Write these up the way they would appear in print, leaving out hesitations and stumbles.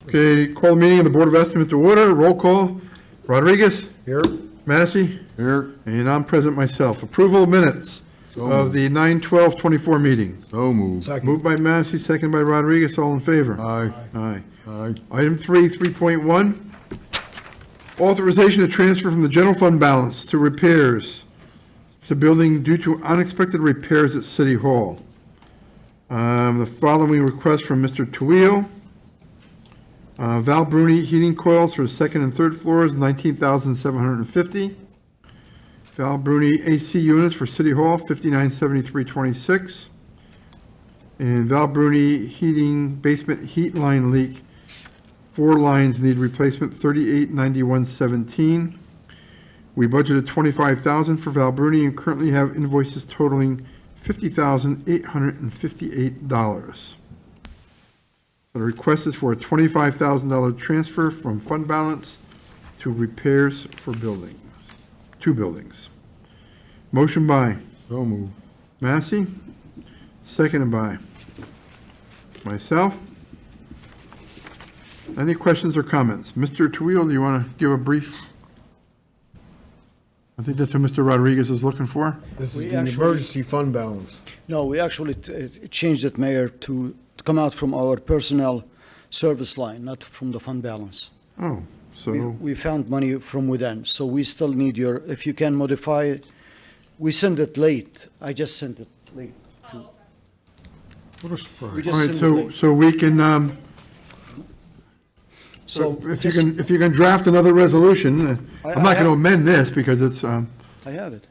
Okay, call the meeting of the Board of Estimate to order. Roll call. Rodriguez? Here. Massey? Here. And I'm present myself. Approval of minutes of the 9/12/24 meeting. So moved. Second. Moved by Massey, second by Rodriguez. All in favor? Aye. Aye. Aye. Item 3.1, authorization to transfer from the general fund balance to repairs to building due to unexpected repairs at City Hall. The following request from Mr. Tuillo. Val Bruni heating coils for the second and third floors, $19,750. Val Bruni AC units for City Hall, $5973.26. And Val Bruni heating basement heat line leak, 4 lines need replacement, $3891.17. We budgeted $25,000 for Val Bruni and currently have invoices totaling $50,858. The request is for a $25,000 transfer from fund balance to repairs for buildings, 2 buildings. Motion by So moved. Massey, seconded by myself. Any questions or comments? Mr. Tuillo, do you want to give a brief? I think that's what Mr. Rodriguez is looking for. This We is the actually- emergency fund balance. No, we actually changed it, Mayor, to come out from our personnel service line, not from the fund balance. Oh, so, We found money from within, so we still need your, if you can modify it. We sent it late. I just sent it late. What a surprise. We all just right, sent it so, late. so we can, So if you can draft another resolution, I'm not going to amend this because it's, I have it.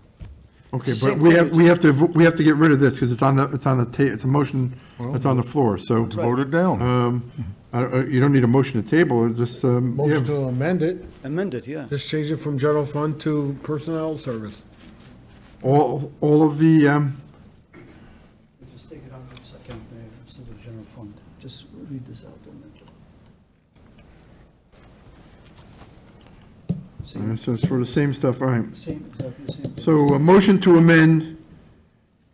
okay, It's the but same we thing. have to get rid of this because it's on the it's a motion that's on the floor, so. Vote it down. You don't need a motion to table, it's just, Motion to amend it, Amended, yeah. just change it from general fund to personnel service. all of the, Just take it out of the second, Mayor, instead of general fund. Just read this out. so it's for the same stuff, all right. Same, exactly the same. So a motion to amend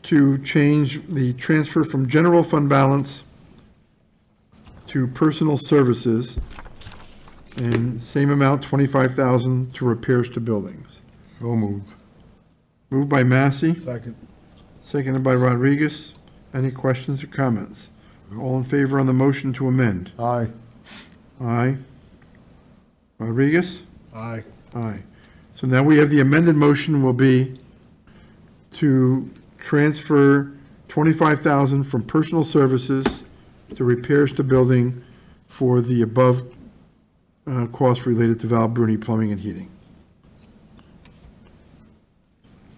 to change the transfer from general fund balance to personal services, and same amount, $25,000 to repairs to buildings. So moved. Moved by Massey, Second. seconded by Rodriguez. Any questions or comments? All in favor on the motion to amend? Aye. Aye. Rodriguez? Aye. Aye. So now we have the amended motion will be to transfer $25,000 from personal services to repairs to building for the above costs related to Val Bruni Plumbing and Heating.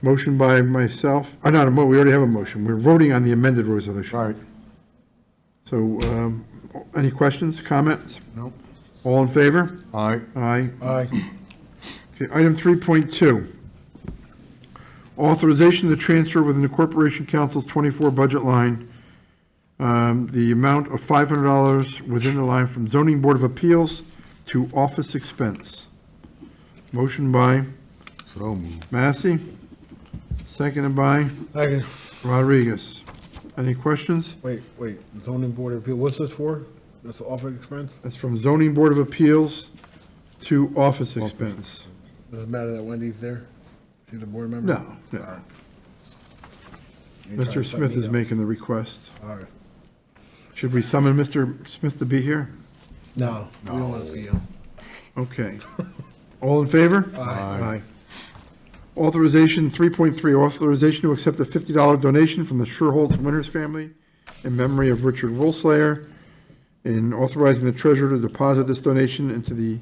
Motion by myself, we already have a motion. We're voting on the amended resolution. Right. So, any questions, comments? Nope. All in favor? Aye. Aye. Aye. Okay, item 3.2, authorization to transfer within the Corporation Council's 24 budget line, the amount of $500 within the line from Zoning Board of Appeals to office expense. Motion by So moved. Massey, seconded by Second. Rodriguez. Any questions? Wait, zoning board of appeal, what's this for? That's the office expense? That's from Zoning Board of Appeals to office expense. Does it matter that Wendy's there? She's a board member? No, no. All right. Mr. Smith is making the request. All right. Should we summon Mr. Smith to be here? No, we don't want to see him. Okay. All in favor? Aye. Authorization, 3.3, authorization to accept a $50 donation from the Sherholtz Winters family in memory of Richard Wolslayer, and authorizing the treasurer to deposit this donation into the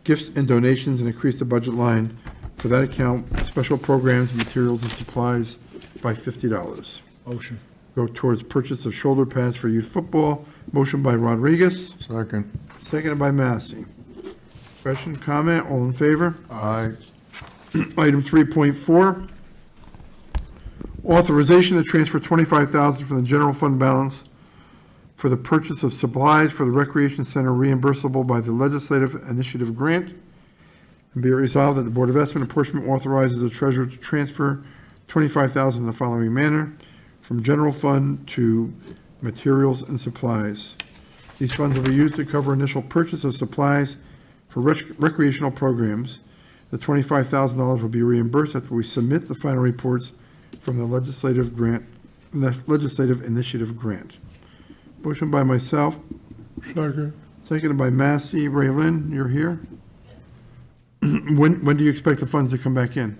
gifts and donations and increase the budget line for that account, special programs, materials, and supplies by $50. Motion. Go towards purchase of shoulder pads for youth football. Motion by Rodriguez, Second. seconded by Massey. Question, comment, all in favor? Aye. Item 3.4, authorization to transfer $25,000 from the general fund balance for the purchase of supplies for the recreation center reimbursable by the legislative initiative grant. And be it resolved that the Board of Estimate Apportionment authorizes the treasurer to transfer $25,000 in the following manner: from general fund to materials and supplies. These funds will be used to cover initial purchase of supplies for recreational programs. The $25,000 will be reimbursed after we submit the final reports from the legislative initiative grant. Motion by myself. Second. Seconded by Massey. Ray Lynn, you're here? When do you expect the funds to come back in?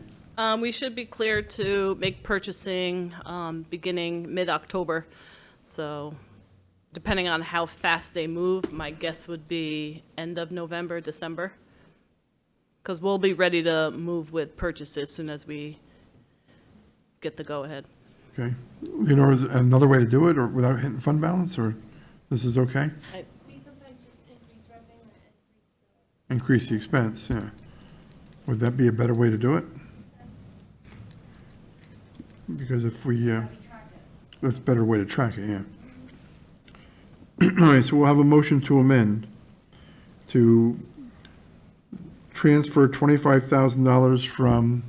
We should be cleared to make purchasing beginning mid-October. So depending on how fast they move, my guess would be end of November, December. Because we'll be ready to move with purchases as soon as we get the go-ahead. Okay. Leonora, is another way to do it, or without hitting fund balance, or this is okay? We sometimes just increase revenue and Increase the expense, yeah. Would that be a better way to do it? Because if we, that's a better way to track it, yeah. All right, so we'll have a motion to amend to transfer $25,000 from,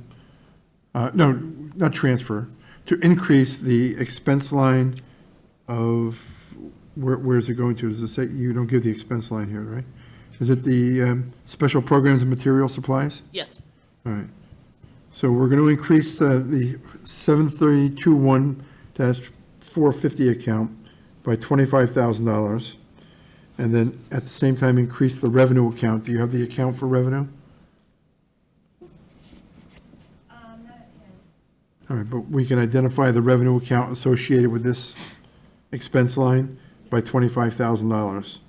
no, not transfer, to increase the expense line of, where is it going to? Does it say, you don't give the expense line here, right? Is it the special programs and material supplies? Yes. All right. So we're going to increase the 732-1-450 account by $25,000. And then at the same time, increase the revenue account. Do you have the account for revenue? not at hand. All right, but we can identify the revenue account associated with this expense line by $25,000.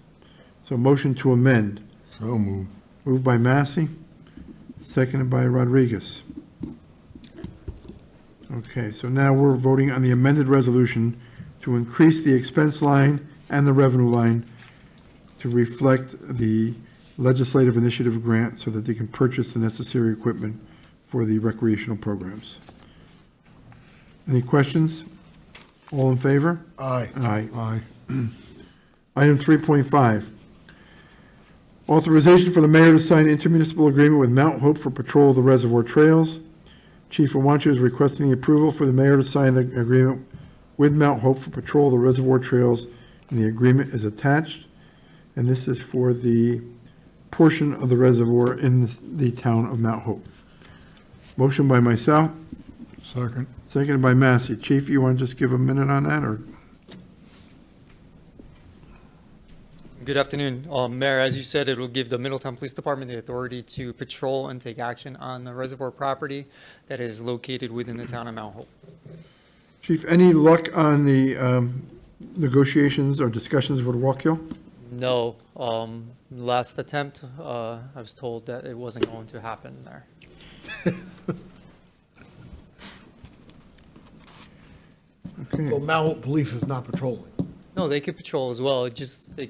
So motion to amend. So moved. Moved by Massey, seconded by Rodriguez. Okay, so now we're voting on the amended resolution to increase the expense line and the revenue line to reflect the legislative initiative grant so that they can purchase the necessary equipment for the recreational programs. Any questions? All in favor? Aye. Aye. Aye. Item 3.5, authorization for the mayor to sign intermunicipal agreement with Mount Hope for patrol of the reservoir trails. Chief Awancho is requesting the approval for the mayor to sign the agreement with Mount Hope for patrol of the reservoir trails, and the agreement is attached. And this is for the portion of the reservoir in the town of Mount Hope. Motion by myself, Second. seconded by Massey. Chief, you want to just give a minute on that, or? Good afternoon. Mayor, as you said, it will give the Middletown Police Department the authority to patrol and take action on the reservoir property that is located within the town of Mount Hope. Chief, any luck on the negotiations or discussions with Wallkill? No, last attempt, I was told that it wasn't going to happen there. Okay. So Mount Hope Police is not patrolling. No, they could patrol as well. It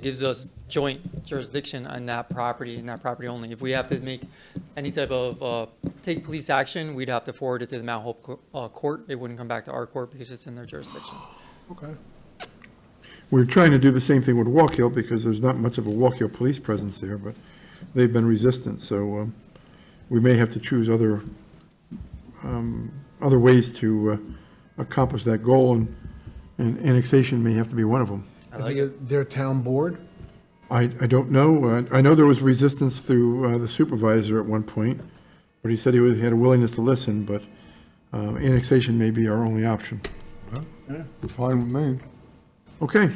gives us joint jurisdiction on that property and that property only. If we have to make any type of, take police action, we'd have to forward it to the Mount Hope court. It wouldn't come back to our court because it's in their jurisdiction. Okay. We're trying to do the same thing with Wallkill because there's not much of a Wallkill police presence there, but they've been resistant, so we may have to choose other ways to accomplish that goal, and annexation may have to be one of them. Is it their town board? I don't know. I know there was resistance through the supervisor at one point, but he said he had a willingness to listen, but annexation may be our only option. Yeah, fine with me. Okay,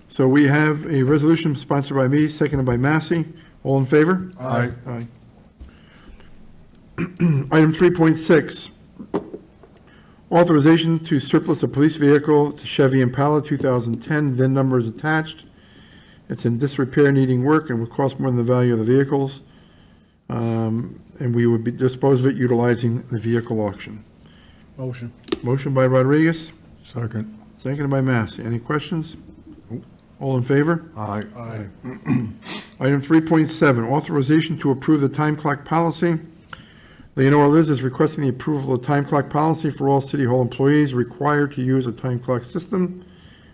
so we have a resolution sponsored by me, seconded by Massey. All in favor? Aye. Aye. Item 3.6, authorization to surplus a police vehicle to Chevy Impala 2010. VIN number is attached. It's in disrepair, needing work, and would cost more than the value of the vehicles. And we would dispose of it utilizing the vehicle auction. Motion. Motion by Rodriguez, Second. seconded by Massey. Any questions? All in favor? Aye. Aye. Item 3.7, authorization to approve the time clock policy. Leonora Liz is requesting the approval of the time clock policy for all City Hall employees required to use a time clock system.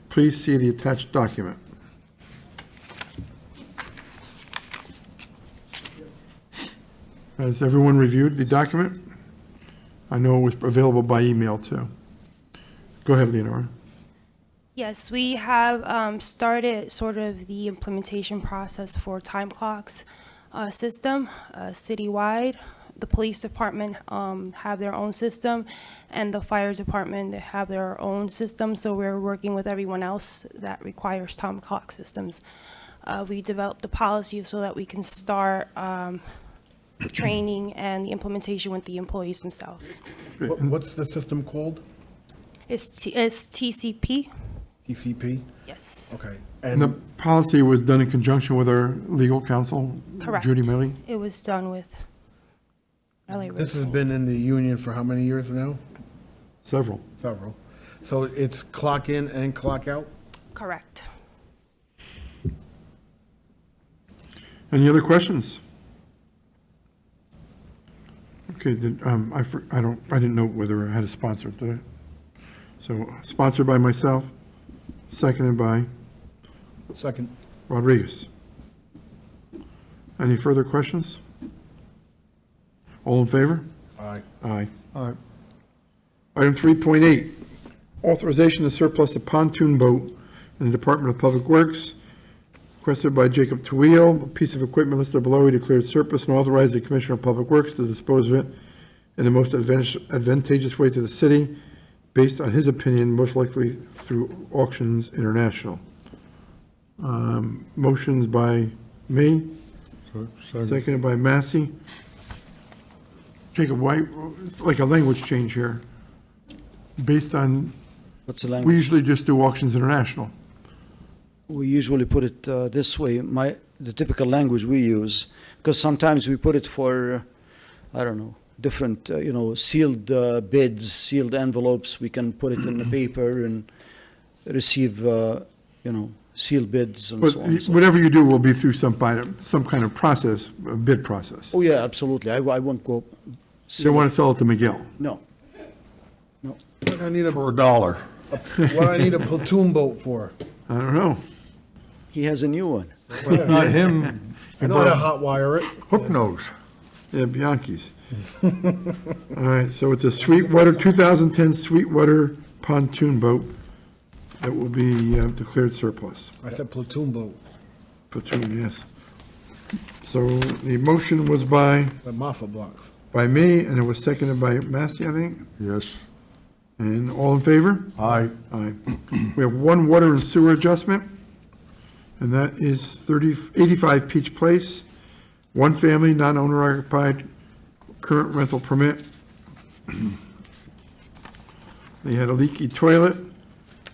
Please see the attached document. Has everyone reviewed the document? I know it was available by email, too. Go ahead, Leonora. Yes, we have started sort of the implementation process for time clocks system citywide. The police department have their own system, and the fire department, they have their own system, so we're working with everyone else that requires time clock systems. We developed the policy so that we can start the training and the implementation with the employees themselves. What's the system called? It's TCP, TCP? yes, Okay. And the And policy was done in conjunction with our legal counsel, correct. Judy Milley? It was done with LA this has Racing. been in the union for how many years now? Several. Several. So it's clock in and clock out? Correct. Any other questions? Okay, I didn't know whether I had a sponsor, did I? So sponsored by myself, seconded by Second. Rodriguez. Any further questions? All in favor? Aye. Aye. Item 3.8, authorization to surplus a pontoon boat in the Department of Public Works, requested by Jacob Tawil. A piece of equipment listed below, he declared surplus and authorized the Commissioner of Public Works to dispose of it in the most advantageous way to the city, based on his opinion, most likely through Auctions International. Motions by me, seconded by Massey. Jacob, why, it's like a language change here, based on, What's the we language? usually just do Auctions International. We usually put it this way, the typical language we use, because sometimes we put it for, I don't know, different, sealed bids, sealed envelopes. We can put it in the paper and receive, sealed bids and But so on. and so on. whatever you do will be through some kind of process, a bid process. Oh, yeah, absolutely. I won't go. You don't want to sell it to McGill. No. I need For $1. what do I need a platoon boat for? I don't know. He has a new one. Not him, I know how to hot wire it. hook nose. Yeah, Bianchi's. All right, so it's a Sweetwater, 2010 Sweetwater pontoon boat that will be declared surplus. I said platoon boat, Platoon, yes. So the motion was by the Moffett blocks. me, and it was seconded by Massey, I think. Yes. And all in favor? Aye. Aye. We have one water and sewer adjustment, and that is 85 Peach Place, one family, non-owner occupied, current rental permit. They had a leaky toilet.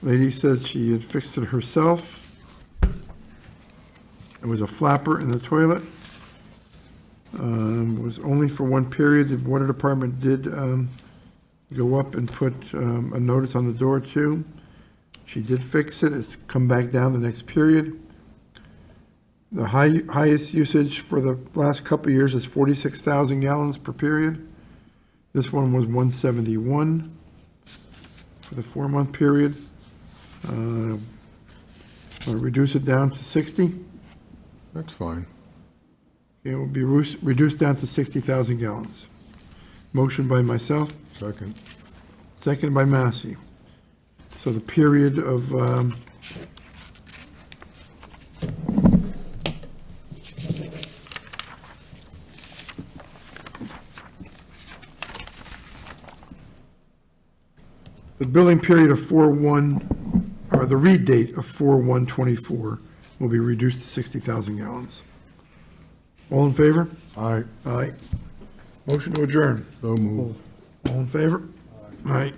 Lady says she had fixed it herself. There was a flapper in the toilet. It was only for one period. The water department did go up and put a notice on the door too. She did fix it. It's come back down the next period. The highest usage for the last couple of years is 46,000 gallons per period. This one was 171 for the 4-month period. I'll reduce it down to 60. That's fine. It will be reduced down to 60,000 gallons. Motion by myself, Second. second by Massey. So the period of, the billing period of 4/1, or the read date of 4/1/24 will be reduced to 60,000 gallons. All in favor? Aye. Aye. Motion to adjourn. So moved. All in favor? Aye.